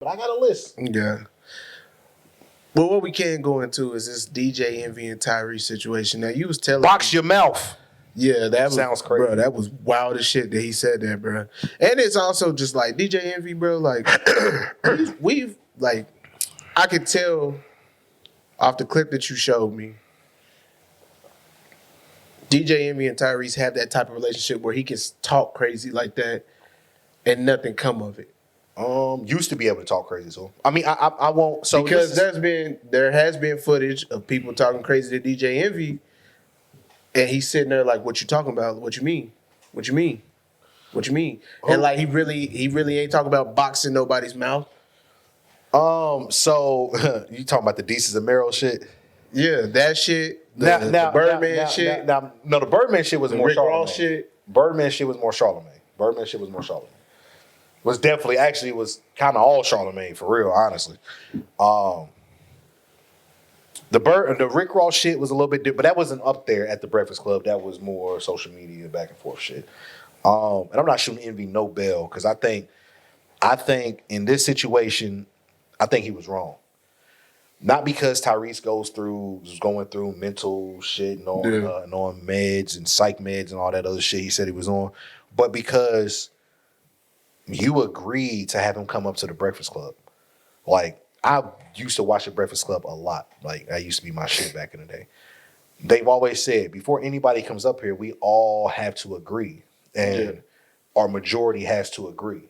but I got a list. Yeah. But what we can go into is this DJ Envy and Tyrese situation. Now, you was telling Box your mouth. Yeah, that sounds crazy. Bro, that was wild as shit that he said that, bro. And it's also just like DJ Envy, bro, like, we've like, I could tell off the clip that you showed me, DJ Envy and Tyrese have that type of relationship where he can talk crazy like that and nothing come of it. Used to be able to talk crazy, so I mean, I won't. So because there has been footage of people talking crazy to DJ Envy, and he's sitting there like, "What you talking about? What you mean? What you mean? What you mean?" And like he really ain't talking about boxing nobody's mouth. So you talking about the Desus and Mero shit? Yeah, that shit. The Birdman shit. No, the Birdman shit was more Rick Charlamagne. Ross shit. Birdman shit was more Charlamagne. Was definitely actually was kind of all Charlamagne for real, honestly. The Rick Ross shit was a little bit different, but that wasn't up there at the Breakfast Club. That was more social media back and forth shit. And I'm not shooting Envy no bell because I think in this situation, I think he was wrong. Not because Tyrese was going through mental shit and on meds and psych meds and all that other shit he said he was on, but because you agreed to have him come up to the Breakfast Club. Like, I used to watch the Breakfast Club a lot. Like, that used to be my shit back in the day. They've always said, before anybody comes up here, we all have to agree. And our majority has to agree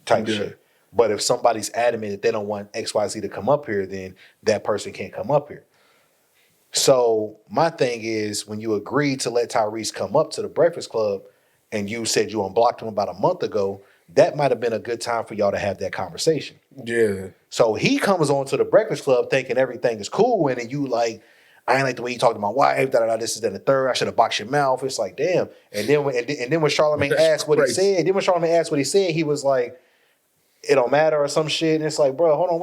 type shit. But if somebody's adamant that they don't want XYZ to come up here, then that person can't come up here. So my thing is, when you agreed to let Tyrese come up to the Breakfast Club and you said you unblocked him about a month ago, that might have been a good time for y'all to have that conversation. Yeah. So he comes on to the Breakfast Club thinking everything is cool, and then you like, I ain't like the way you talked to my wife, this is that, and the third. I should have boxed your mouth. It's like, damn. And then when Charlamagne asked what he said, he was like, it don't matter or some shit. And it's like, bro, hold on,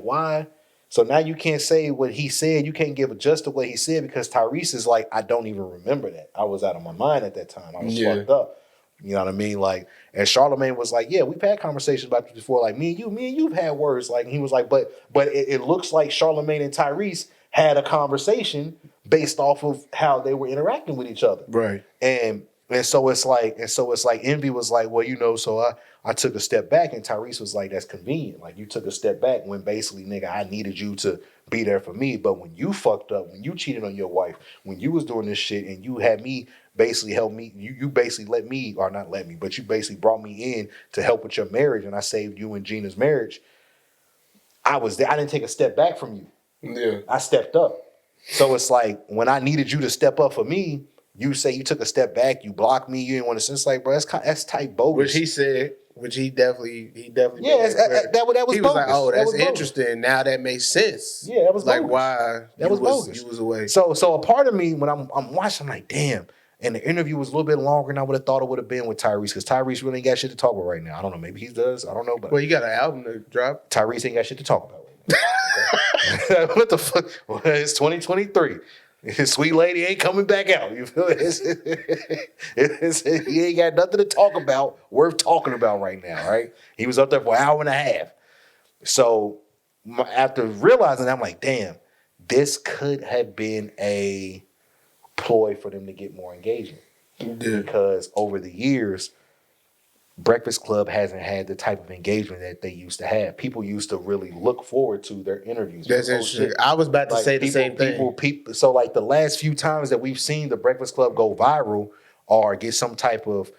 why? So now you can't say what he said. You can't give a just to what he said because Tyrese is like, I don't even remember that. I was out of my mind at that time. I was fucked up. You know what I mean? Like, and Charlamagne was like, yeah, we've had conversations about this before. Like, me and you've had words. Like, and he was like, but it looks like Charlamagne and Tyrese had a conversation based off of how they were interacting with each other. Right. And so it's like Envy was like, well, so I took a step back, and Tyrese was like, that's convenient. Like, you took a step back when basically, nigga, I needed you to be there for me. But when you fucked up, when you cheated on your wife, when you was doing this shit and you had me basically help me, you basically let me, or not let me, but you basically brought me in to help with your marriage, and I saved you and Gina's marriage. I was there. I didn't take a step back from you. Yeah. I stepped up. So it's like, when I needed you to step up for me, you say you took a step back, you blocked me, you didn't want to. It's like, bro, that's tight bogus. Which he definitely. Yeah, that was he bogus. Was like, oh, that's interesting. Now that makes sense. Yeah, that was like bogus. Why that was bogus. You was away. So a part of me, when I'm watching, I'm like, damn. And the interview was a little bit longer than I would have thought it would have been with Tyrese, because Tyrese really ain't got shit to talk about right now. I don't know, maybe he does. I don't know, but well, you got an album to drop. Tyrese ain't got shit to talk about right now. What the fuck? Well, it's 2023. His sweet lady ain't coming back out. You feel it? He ain't got nothing to talk about worth talking about right now, right? He was up there for an hour and a half. So after realizing that, I'm like, damn, this could have been a ploy for them to get more engagement. Yeah. Because over the years, Breakfast Club hasn't had the type of engagement that they used to have. People used to really look forward to their interviews. That's interesting. I was about to say the same thing. People, so like the last few times that we've seen the Breakfast Club go viral or get some type of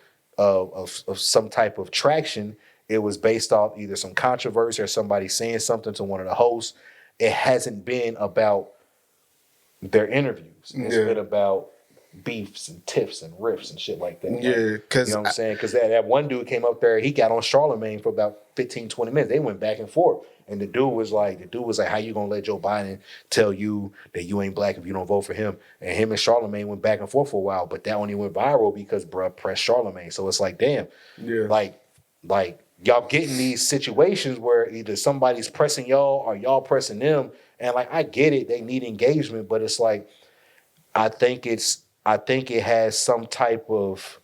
some type of traction, it was based off either some controversy or somebody saying something to one of the hosts. It hasn't been about their interviews. It's been about beefs and tiffs and riffs and shit like that. Yeah, because you know what I'm saying? Because that one dude came up there, he got on Charlamagne for about 15, 20 minutes. They went back and forth. And the dude was like, how you gonna let Joe Biden tell you that you ain't black if you don't vote for him? And him and Charlamagne went back and forth for a while, but that only went viral because bruh pressed Charlamagne. So it's like, damn. Yeah. Like y'all get in these situations where either somebody's pressing y'all or y'all pressing them. And like, I get it, they need engagement, but it's like, I think it has some type of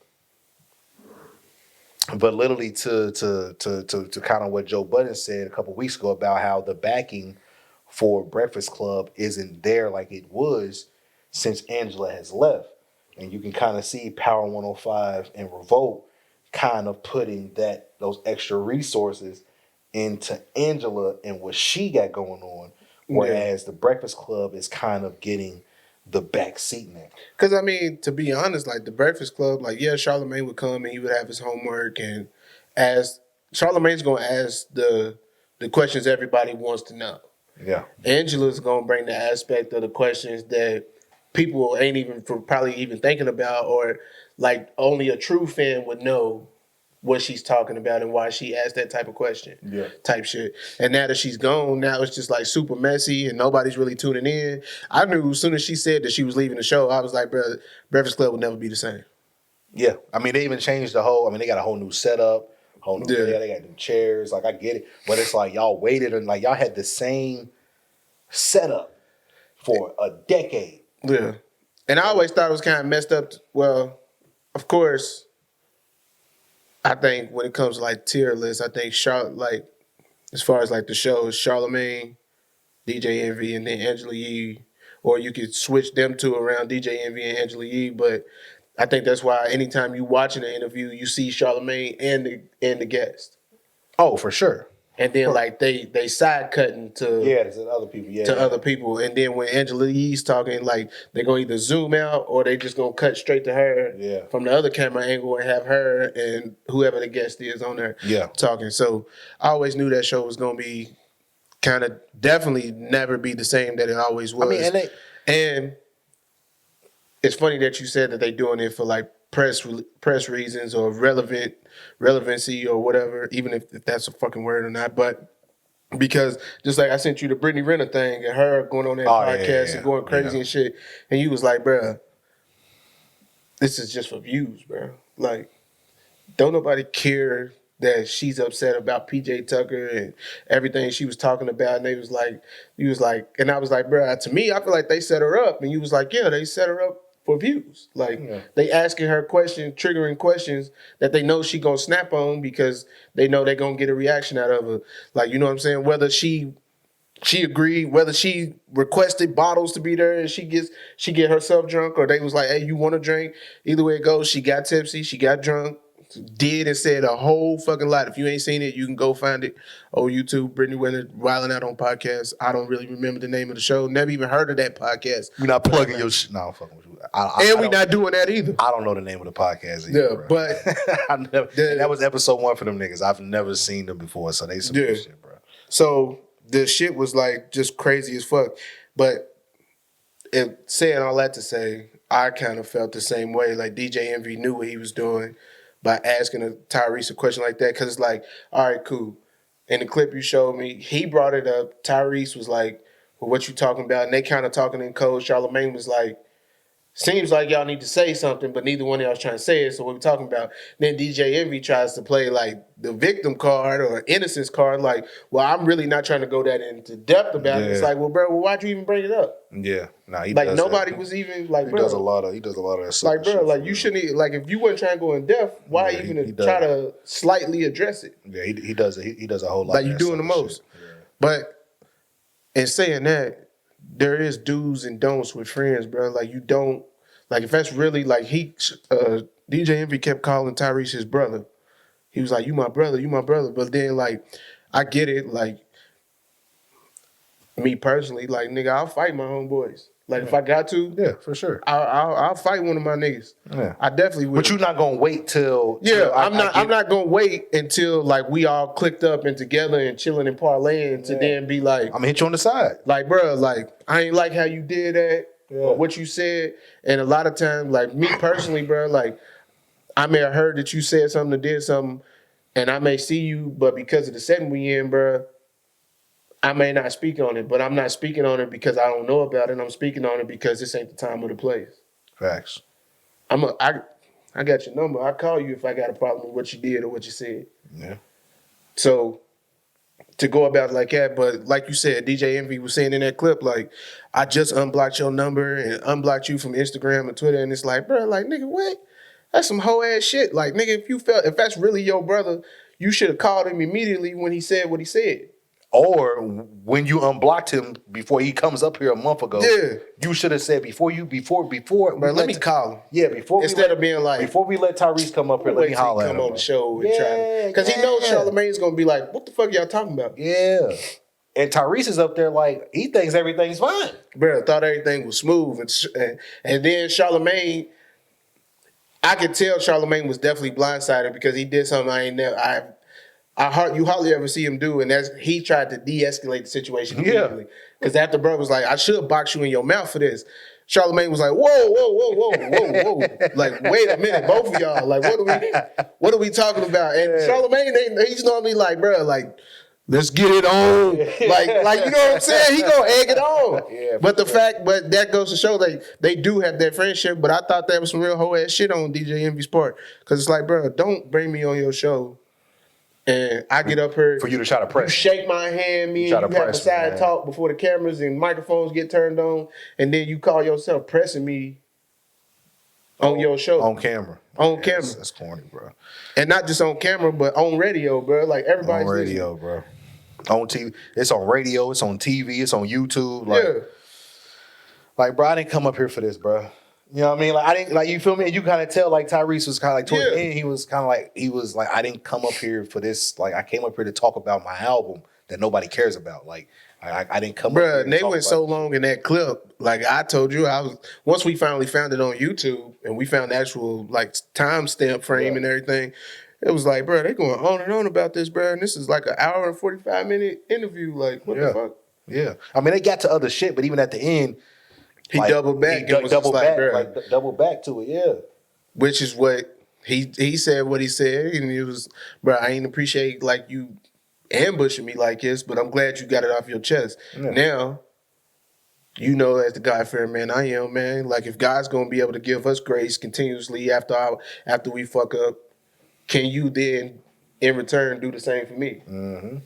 But literally to kind of what Joe Budden said a couple weeks ago about how the backing for Breakfast Club isn't there like it was since Angela has left. And you can kind of see Power 105 and Revolt kind of putting those extra resources into Angela and what she got going on. Whereas the Breakfast Club is kind of getting the back seat now. Because, I mean, to be honest, like, the Breakfast Club, like, yeah, Charlamagne would come and he would have his homework, and Charlamagne's going to ask the questions everybody wants to know. Yeah. Angela's going to bring the aspect of the questions that people ain't even probably even thinking about, or, like, only a true fan would know what she's talking about and why she asked that type of question, type shit. And now that she's gone, now it's just like super messy and nobody's really tuning in. I knew as soon as she said that she was leaving the show, I was like, bro, Breakfast Club will never be the same. Yeah. I mean, they even changed they got a whole new setup, whole new video, they got new chairs. Like, I get it. But it's like y'all waited and like y'all had the same setup for a decade. Yeah. And I always thought it was kind of messed up. Well, of course, I think when it comes to like tier lists, I think like as far as like the shows, Charlamagne, DJ Envy, and then Angela Yee, or you could switch them two around, DJ Envy and Angela Yee. But I think that's why anytime you watching an interview, you see Charlamagne and the guest. Oh, for sure. And then like they side cutting to to other people, other people. And then when Angela Yee's talking, like they're gonna either zoom out or they just gonna cut straight to her from the other camera angle and have her and whoever the guest is on there talking. So I always knew that show was gonna be kind of definitely never be the same that it always was. I mean, and it's funny that you said that they doing it for like press reasons or relevancy or whatever, even if that's a fucking word or not. But because just like I sent you the Brittany Renner thing and her going on that podcast and going crazy and shit, and you was like, bruh, this is just for views, bruh. Like, don't nobody care that she's upset about PJ Tucker and everything she was talking about. And you was like, and I was like, bruh, to me, I feel like they set her up. And you was like, yeah, they set her up for views. Like, they asking her triggering questions that they know she gonna snap on because they know they gonna get a reaction out of her. Like, you know what I'm saying? Whether she agreed, whether she requested bottles to be there and she get herself drunk, or they was like, hey, you want a drink? Either way it goes, she got tipsy, she got drunk, did and said a whole fucking lot. If you ain't seen it, you can go find it on YouTube. Brittany Renner Wilding Out on podcast. I don't really remember the name of the show. Never even heard of that podcast. You're not plugging your shit. No, I'm fucking with you. We're not doing that either. I don't know the name of the podcast either, bro. But that was episode 1 for them niggas. I've never seen them before, so they some good shit, bro. So the shit was like just crazy as fuck. But saying all that to say, I kind of felt the same way. Like DJ Envy knew what he was doing by asking Tyrese a question like that, because it's like, all right, cool. In the clip you showed me, he brought it up. Tyrese was like, well, what you talking about? And they kind of talking in code. Charlamagne was like, seems like y'all need to say something, but neither one of y'all's trying to say it, so what we talking about? Then DJ Envy tries to play like the victim card or innocence card, like, well, I'm really not trying to go that into depth about it. It's like, well, bro, why'd you even bring it up? Yeah. Nah, he like does nobody that. was even like, he bro. does a lot of that like, bro, like you shouldn't like if you weren't trying to go in depth, why even try to slightly address it? Yeah, he does it. He does a whole lot. Like you doing the most. But in saying that, there is do's and don'ts with friends, bro. Like you don't. Like, if that's really, like, DJ Envy kept calling Tyrese his brother. He was like, you my brother. But then, like, I get it. Like, me personally, like, nigga, I'll fight my homeboys. Like, if I got to. Yeah, for sure. I'll fight one of my niggas. Yeah. I definitely will. But you're not going to wait till. I'm not going to wait until, like, we all clicked up and together and chilling and parlaying to then be like. I'm going to hit you on the side. Like, bro, like, I ain't like how you did that. Or what you said, and a lot of times, like me personally, bro, like I may have heard that you said something or did something, and I may see you, but because of the setting we in, bro, I may not speak on it. But I'm not speaking on it because I don't know about it. I'm speaking on it because this ain't the time or the place. Facts. I got your number. I'll call you if I got a problem with what you did or what you said. Yeah. So to go about it like that, but like you said, DJ Envy was saying in that clip, like, I just unblocked your number and unblocked you from Instagram and Twitter, and it's like, bro, like, nigga, what? That's some hoe ass shit. Like, nigga, if that's really your brother, you should have called him immediately when he said what he said. Or when you unblocked him before he comes up here a month ago, you should have said before. Bro, let me call him. Yeah, before instead of being like, before we let Tyrese come up here, let me holler at him. Come on the show and try, because he knows Charlamagne's gonna be like, what the fuck y'all talking about? Yeah. And Tyrese is up there like he thinks everything's fine. Bro, thought everything was smooth, and then Charlamagne, I could tell Charlamagne was definitely blindsided because he did something you hardly ever see him do, and he tried to de-escalate the situation immediately. Because after bro was like, I should box you in your mouth for this. Charlamagne was like, whoa. Like, wait a minute, both of y'all. Like, what are we talking about? And Charlamagne, he's normally like, bro, like, let's get it on. Like you know what I'm saying? He gonna egg it on. Yeah, but that goes to show they do have that friendship. But I thought that was some real hoe ass shit on DJ Envy's part. Cause it's like, bro, don't bring me on your show. And I get up here for you to try to press. You shake my hand, me and you have a side talk before the cameras and microphones get turned on, and then you call yourself pressing me on your show. On camera. On camera. That's corny, bro. And not just on camera, but on radio, bro. Like everybody's on radio, listening. Bro. On TV. It's on radio, it's on TV, it's on YouTube. Like, bro, I didn't come up here for this, bro. You know what I mean? Like, I didn't, like, you feel me? And you kind of tell, like, Tyrese was kind of like, towards the end, he was like, I didn't come up here for this. Like, I came up here to talk about my album that nobody cares about. Like, I didn't come up here. Bruh, they went so long in that clip. Like, I told you, once we finally found it on YouTube and we found the actual, like, timestamp frame and everything, it was like, bro, they going on and on about this, bro. And this is like an hour and 45-minute interview. Like, what the fuck? Yeah. I mean, they got to other shit, but even at the end, he doubled back. He doubled back to it, yeah. Which is what he said what he said. And it was, bro, I ain't appreciate like you ambushing me like this, but I'm glad you got it off your chest. Yeah. Now, you know, as the God-fearing man I am, man, like if God's going to be able to give us grace continuously after we fuck up, can you then in return do the same for me? Mm-hmm.